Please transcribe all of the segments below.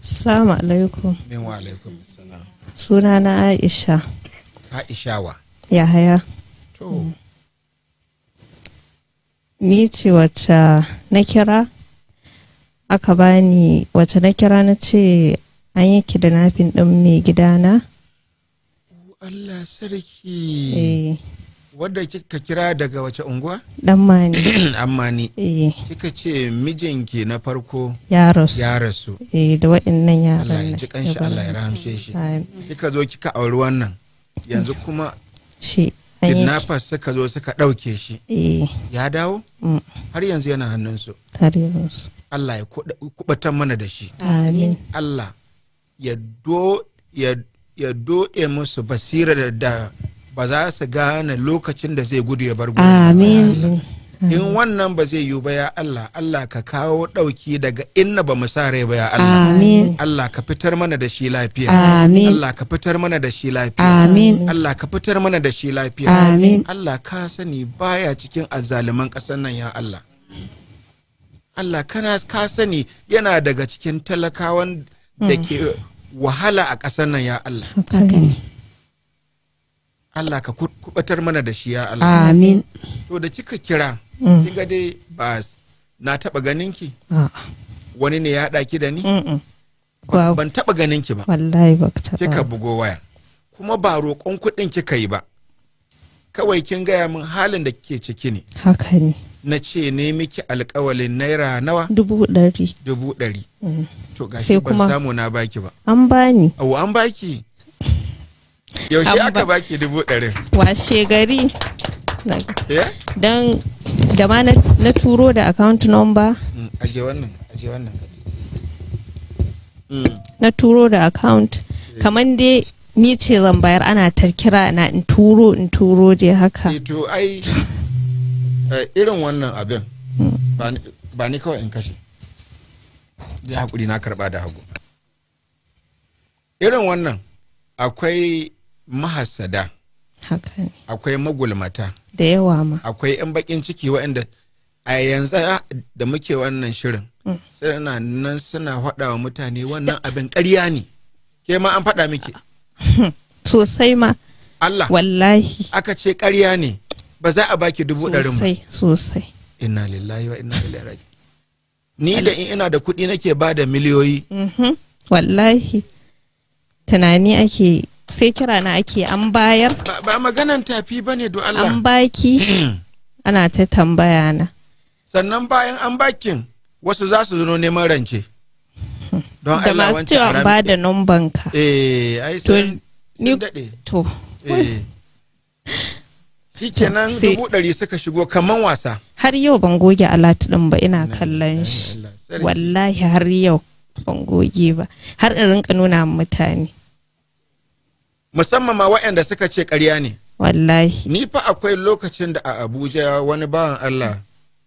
Assalamu alaikum. Min wa alaikum salam. Sunana Aisha. Aisha wa? Yahaya. To. Ni ce wacce na kira aka bani wacce na kira na ce an yi kidnapping din mai gidana. Allah sarki. Wadda kika kira daga wace unguwa? Dammani. Ammani. Kika ce mijinki na farko ya rasu. Ya rasu. Da waɗannan yaran. Allah ya ji kanshi, Allah ya rahamshe shi. Kika zo kika auri wannan. Yanzu kuma shi kidnappers suka zo suka ɗauke shi. Ya dawo? Har yanzu yana hannunsu. Har yanzu. Allah ya kubatar mana da shi. Amin. Allah ya doɗe musu basira da ba za su gane lokacin da zai gudu ya bar gudu. Amin. In wannan ba zai yiwu ba ya Allah, Allah ka kawo ɗauki daga inna ba mu sa rai ba ya Allah. Amin. Allah ka fitar mana da shi lafiya. Amin. Allah ka fitar mana da shi lafiya. Amin. Allah ka fitar mana da shi lafiya. Amin. Allah ka sani baya cikin azzaliman ƙasar nan ya Allah. Allah ka sani yana daga cikin talakawan da ke wahala a ƙasar nan ya Allah. Allah ka kubatar mana da shi ya Allah. Amin. To da kika kira, kinga dai ba na taba ganinki? Wani ne ya haɗa ki da ni? Ban taba ganinki ba. Wallahi ba ka Kika bugo waya. Kuma ba roƙon kuɗin kika yi ba. Kawai kin gaya min halin da kike ciki ne. Haka ne. Na ce ne miki alƙawalin naira nawa? 100,000. 100,000. To gashi ban samu na baki ba. An bani. Au an baki. Yaushe aka baki 100,000? Washe gari. Don da ma na turo da account number. Aje wannan. Na turo da account. Kamar dai ni ce zan bayar ana ta kira na in turo dai haka. To ai irin wannan abin ba ni kawai in kashe. Ya hakuri na karba da hagu. Irin wannan akwai mahassada, akwai magulmata da yawa ma, akwai 'yan bakin ciki waɗanda a yanzu da muke wannan shirin suna nan suna faɗa wa mutane wannan abin ƙarya ne. Ke ma an faɗa miki? Sosai ma. Allah wallahi aka ce ƙarya ne, ba za a baki 100,000 ba. Sosai. Inna lillahi wa inna ilaihi raji. Ni da in ina da kuɗi nake ba da miliyoyi. Wallahi tunani ake, sai kira na ake an bayar. Ba maganan tafi ba ne do Allah. An baki ana ta tambaya na. Sannan bayan an bakin wasu za su zo neman rance. Don da Allah masu cewa ba da numban ka. Ai sun daɗe. To. Shikenan 100,000 suka shigo kaman wasa. Har yau ban goge alat ɗin ba, ina kallon shi. Wallahi har yau ban goge ba. Har in rinka nuna mutane. Musamman ma waɗanda suka ce ƙarya ne. Wallahi. Ni fa akwai lokacin da a Abuja wani bawan Allah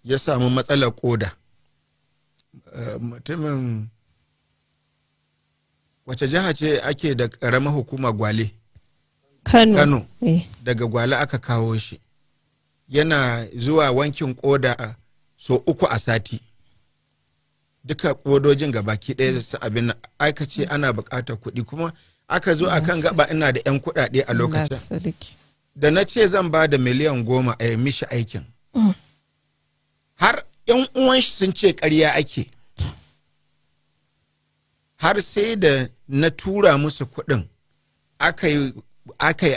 ya samu matsalar koda. Mutumin wace jiha ce ake da ƙaramar hukuma Gwale? Kano. Daga Gwale aka kawo shi. Yana zuwa wankin koda so 3 a sati. Duka kodojin gabaki ɗaya su abin aka ce ana buƙatar kuɗi, kuma aka zo a kan gaba ina da 'yan kuɗaɗe a lokacin. Da na ce zan ba da miliyan 10 a yi mishi aikin. Har 'yan uwan shi sun ce ƙarya ake. Har sai da na tura musu kuɗin aka yi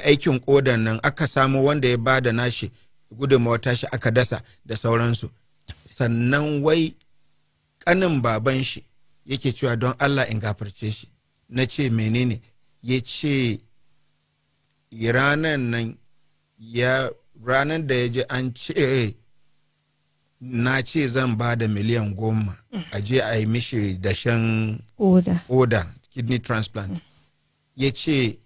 aikin ƙodan nan, aka samu wanda ya ba da nashi gudunmawa tashi aka dasa da sauransu. Sannan wai ƙanin baban shi yake cewa don Allah in gafarce shi. Na ce menene? Ya ce ranar da ya ji an ce na ce zan ba da miliyan 10 a je a yi mishi dashen oda kidney transplant. Ya ce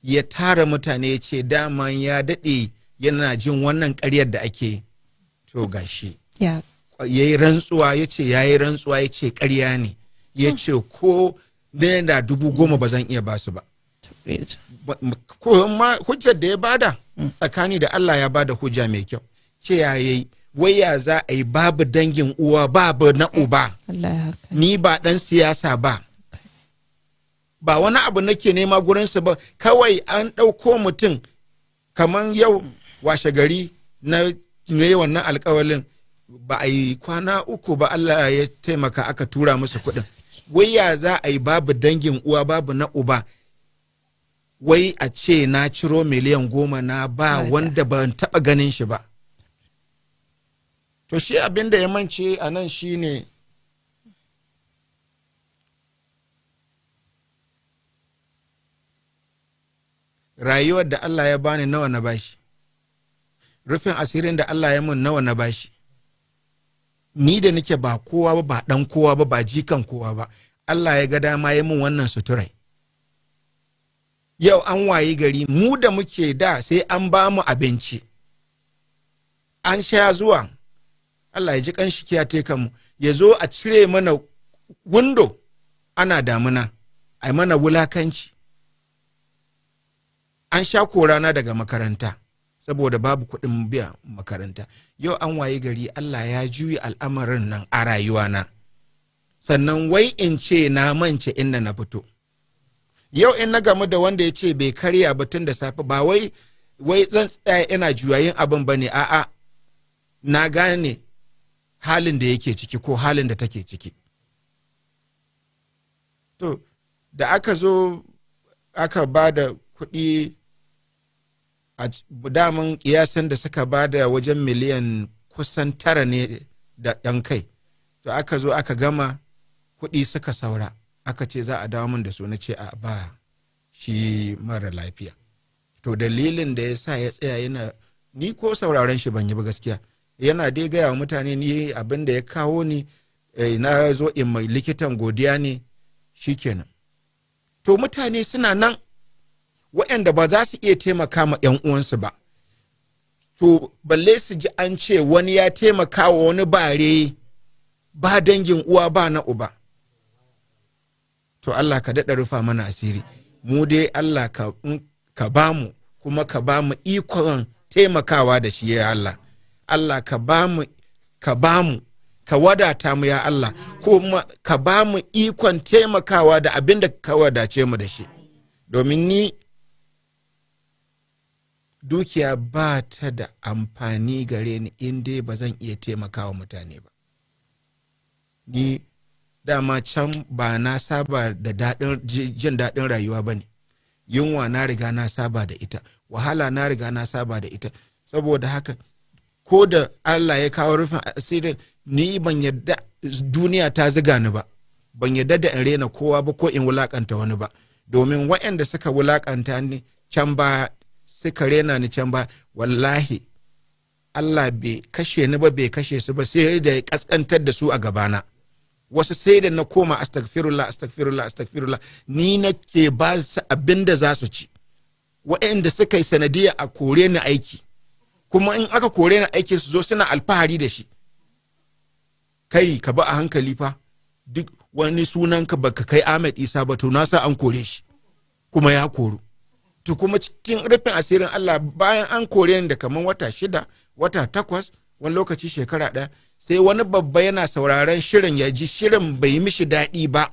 ya tara mutane, ya ce dama ya daɗe yana jin wannan ƙaryar da ake. To gashi ya yi rantsuwa, ya ce ya yi rantsuwa, ya ce ƙarya ne. Ya ce ko da 10,000 ba zan iya ba su ba. Ko ma hujjar da ya bada tsakani da Allah ya bada hujja mai kyau. Ce ya yi waya za a yi babu dangin uwa babu na uba. Ni ba dan siyasa ba. ba wani abu nake nema gurinsa ba, kawai an ɗauko mutum kamar yau washe gari na ne wannan alkawalin ba a yi kwana 3 ba Allah ya taimaka aka tura musu kuɗin. Wai ya za a yi babu dangin uwa babu na uba, wai a ce na ciro miliyan 10 na ba wanda ban taɓa ganin shi ba. To shi abin da ya mance a nan shi ne rayuwar da Allah ya bani nawa na bashi, rufin asirin da Allah ya mun nawa na bashi. Ni da nake ba kowa ba, ba ɗan kowa ba, ba jikan kowa ba, Allah ya ga dama ya mun wannan suturai. Yau an wayi gari mu da muke da sai an ba mu abinci, an sha zuwa Allah ya ji kanshi kiyate kanmu ya zo a cire mana windo ana damuna, a yi mana wulakanci. An sha korana daga makaranta saboda babu kuɗin biya makaranta. Yau an waye gari Allah ya juyi al'amarin nan a rayuwana, sannan wai in ce na mance inda na fito. Yau in na gamu da wanda ya ce bai karya ba tun da safe, ba wai zan tsaya ina juyayin abin ba ne, a'a, na gane halin da yake ciki ko halin da take ciki. To da aka zo aka ba da kuɗi a daman kiyasan da suka ba da wajen miliyan kusan 9 ne da ɗan kai. To aka zo aka gama kuɗi suka saura, aka ce za a dawo min da su, na ce a ba shi mara lafiya. To dalilin da ya sa ya tsaya yana, ni ko sauraron shi ban yi ba gaskiya, yana dai gaya wa mutane ni abin da ya kawo ni na zo in mai likitan godiya ne shikenan. To mutane suna nan waɗanda ba za su iya taimaka ma 'yan uwansu ba, to balle su ji an ce wani ya taimaka wa wani bare ba dangin uwa ba na uba. To Allah ka daɗa rufa mana asiri, mu dai Allah ka ba mu, kuma ka ba mu ikon taimakawa da shi ya Allah. Allah ka ba mu ka wadata mu ya Allah, kuma ka ba mu ikon taimakawa da abin da ka wadace mu da shi. Domin ni dukiya ba ta da amfani gare ni in dai ba zan iya taimakawa mutane ba. Ni dama can ba na saba da jin daɗin rayuwa ba ne. Yunwa na riga na saba da ita, wahala na riga na saba da ita. Saboda haka ko da Allah ya kawo rufin asirin, ni ban yadda duniya ta ziga ni ba, ban yadda da in rena kowa ba ko in wulakanta wani ba. Domin waɗanda suka wulakanta ni can ba, suka rena ni can ba, wallahi Allah bai kashe ni ba, bai kashe su ba, sai da ya kaskantar da su a gabana. Wasu sai da na koma astagfirullah, ni nake ba su abin da za su ci. Waɗanda suka yi sanadiyya a kore ni aiki, kuma in aka kore ni aiki su zo suna alfahari da shi. Kai ka ba a hankali fa, duk wani sunanka baka kai Ahmed Isa ba, to na sa an kore shi kuma ya koru. To kuma cikin rufin asirin Allah, bayan an kore ni da kaman wata 6, wata 8, wani lokaci shekara 1, sai wani babba yana sauraron shirin, ya ji shirin bai mishi daɗi ba,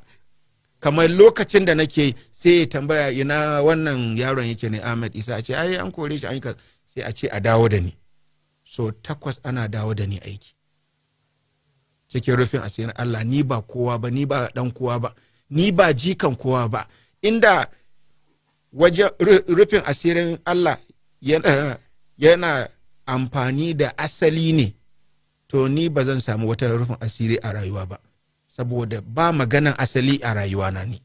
kamar lokacin da nake, sai ya tambaya ina wannan yaron yake ne Ahmed Isa, a ce ai an kore shi, an sai a ce a dawo da ni. So 8 ana dawo da ni aiki cikin rufin asirin Allah. Ni ba kowa ba, ni ba dan kowa ba, ni ba jikan kowa ba. Inda wajen rufin asirin Allah yana amfani da asali ne, to ni ba zan samu wata rufin asiri a rayuwa ba, saboda ba maganan asali a rayuwa na ni.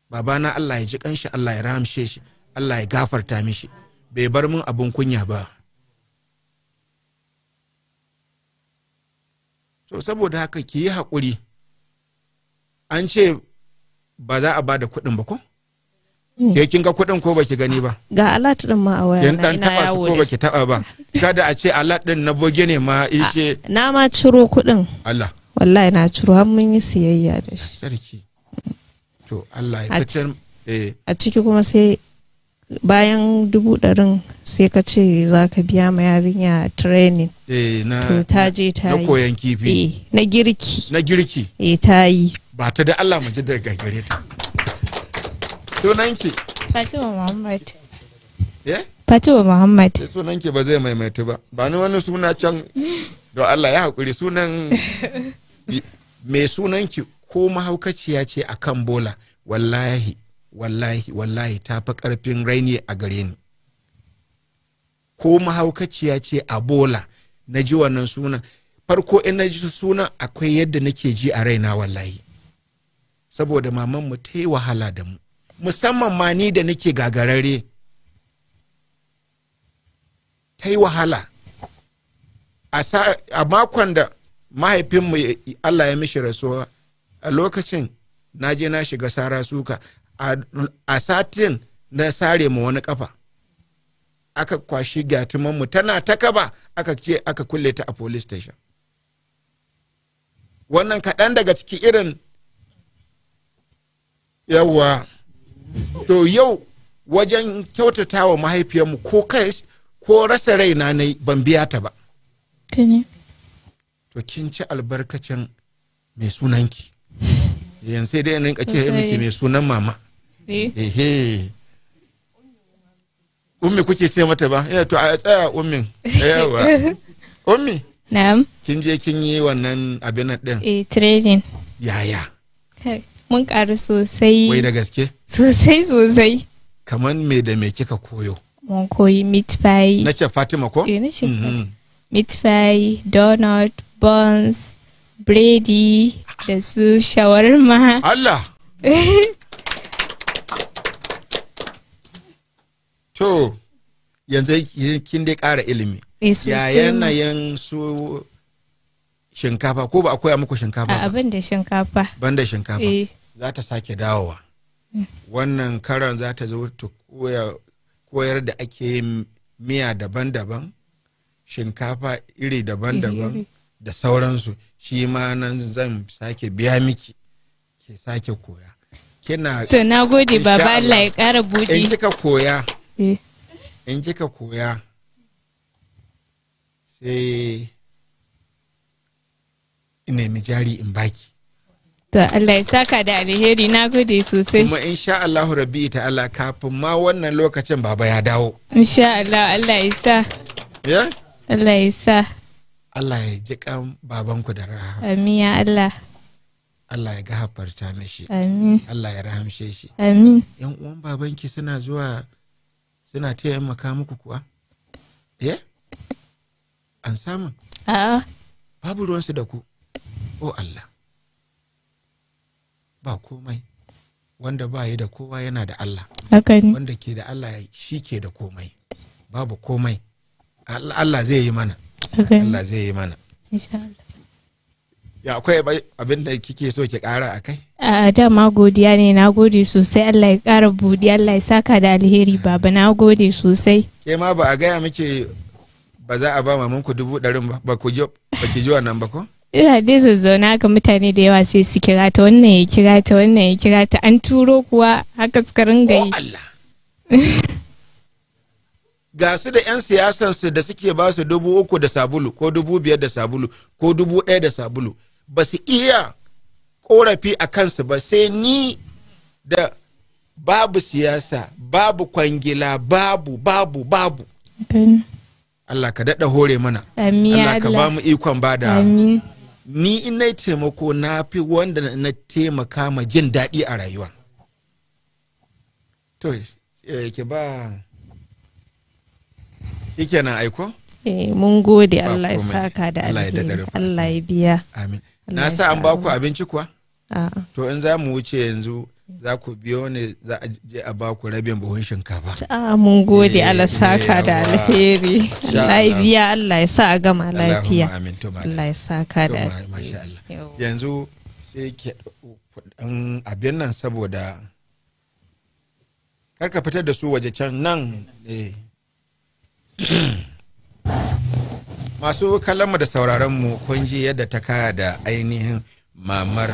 Babana Allah ya ji kanshi, Allah ya rahamshe shi, Allah ya gafarta mishi, bai bar mun abun kunya ba. So saboda haka ki yi haƙuri. An ce ba za a ba da kuɗin ba ko? Ke kin ga kuɗin ko baki gani ba? Ga alat din ma a waya na, ina yawo da ko baki taɓa ba. Kada a ce alat din na boge ne ma ishe. Na ma ciro kuɗin. Allah. Wallahi na ciro, har mun yi siyayya da shi. Sarki. To Allah ya fitar. A ciki kuma sai bayan 100,000 sai ka ce za ka biya ma yarinya training. To ta je ta yi. Na koyan kifi. Na girki. Na girki. Ta yi. Ba ta da Allah mu ji daga gare ta. sunanki? Fatima Muhammad. Fatima Muhammad. Sunanki ba zai maimaitu ba. Ba ni wani suna can don Allah ya haƙuri sunan mai sunanki ko mahaukaciya ce a kan bola wallahi ta fi ƙarfin raini a gare ni. Ko mahaukaciya ce a bola na ji wannan sunan. Farko in na ji sunan akwai yadda nake ji a raina wallahi. Saboda mamanmu ta yi wahala da mu. Musamman ma ni da nake gagarare. Ta yi wahala. A makon da mahaifinmu Allah ya mishi rasuwa a lokacin na je na shiga sara suka a satin na sare mu wani kafa aka kwashi gatumanmu tana ta kaba aka kulle ta a police station. Wannan kaɗan daga ciki irin yawa to yau wajen kyautata wa mahaifiyarmu ko rasa raina na ban biya ta ba. To kin ci albarkacin mai sunanki. Yan sai dai rinka ce miki mai sunan mama. Ummi kuke ce mata ba? To a tsaya ummin. Yawa. Ummi. Na'am. Kin je kin yi wannan abin din? Training. Yaya? Mun ƙaru sosai. Wai da gaske? Sosai. Kaman me da me kika koyo? Mun koyi meat pie. Na ce Fatima ko? Na ce meat pie, donut, buns, biredi da su shawarma. Allah! To, yanzu kin dai ƙara ilimi. Ya yanayin su shinkafa ko ba a koya muku shinkafa ba? Abin da shinkafa. Ban da shinkafa. Za ta sake dawowa. Wannan karan za ta zo ta koyar da ake yin miya daban-daban, shinkafa iri daban-daban da sauransu. Shi ma nan zan sake biya miki, ke sake koya. To na gode baba, Allah ya ƙara buɗe. In kika koya sai in nemi jari in baki. To Allah ya saka da alheri, na gode sosai. Kuma insha Allah rabbi ta'ala kafin ma wannan lokacin baba ya dawo. Insha Allah, Allah ya sa. Ya? Allah ya sa. Allah ya ji kan babanku da rahama. Amin ya Allah. Allah ya gafarta mishi. Amin. Allah ya rahamshe shi. Amin. Yan uwan babanki suna zuwa suna taimaka muku kuwa? An samu? A'a. Babu ruwansu da ku. O Allah. Ba komai. Wanda ba yi da kowa yana da Allah. Haka ne. Wanda ke da Allah shi ke da komai. Babu komai. Allah zai yi mana. Allah zai yi mana. Insha Allah. Ya akwai abin da kike so ki kara a kai? A dama godiya ne, na gode sosai. Allah ya kara buɗi, Allah ya saka da alheri baba, na gode sosai. Ke ma ba a gaya miki ba za a ba mamanku 100,000 ba, ba ki ji wannan ba ko? Ina dai zazzauna haka mutane da yawa sai su kira ta, wannan ya kira ta, wannan ya kira ta, an turo kuwa haka suka ringa yi. Allah. Ga su da 'yan siyasansu da suke ba su 3,000 da sabulu ko 5,000 da sabulu ko 1,000 da sabulu, ba su iya korafi a kansu ba, sai ni da babu siyasa, babu kwangila, babu. Allah ka daɗa hore mana. Allah ka ba mu ikon bada. Ni in na taimako na fi wanda na taimaka ma jin daɗi a rayuwa. To, ki ba shi kenan aiko? Mun gode, Allah ya saka da alheri, Allah ya biya. Amin. Na sa an ba ku abinci kuwa? To in za mu wuce yanzu za ku biyo ne, za a je a ba ku rabin buhun shinkafa. Mun gode, Allah saka da alheri. Allah ya biya, Allah ya sa a gama lafiya. Allah ya saka da alheri. Yanzu sai ke kudin abin nan saboda karka fitar da su waje can nan. Masu kallonmu da sauraronmu kun ji yadda ta kaya da ainihin mamar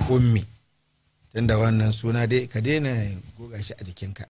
ummi. Tunda wannan suna dai ka daina goga shi a jikinka.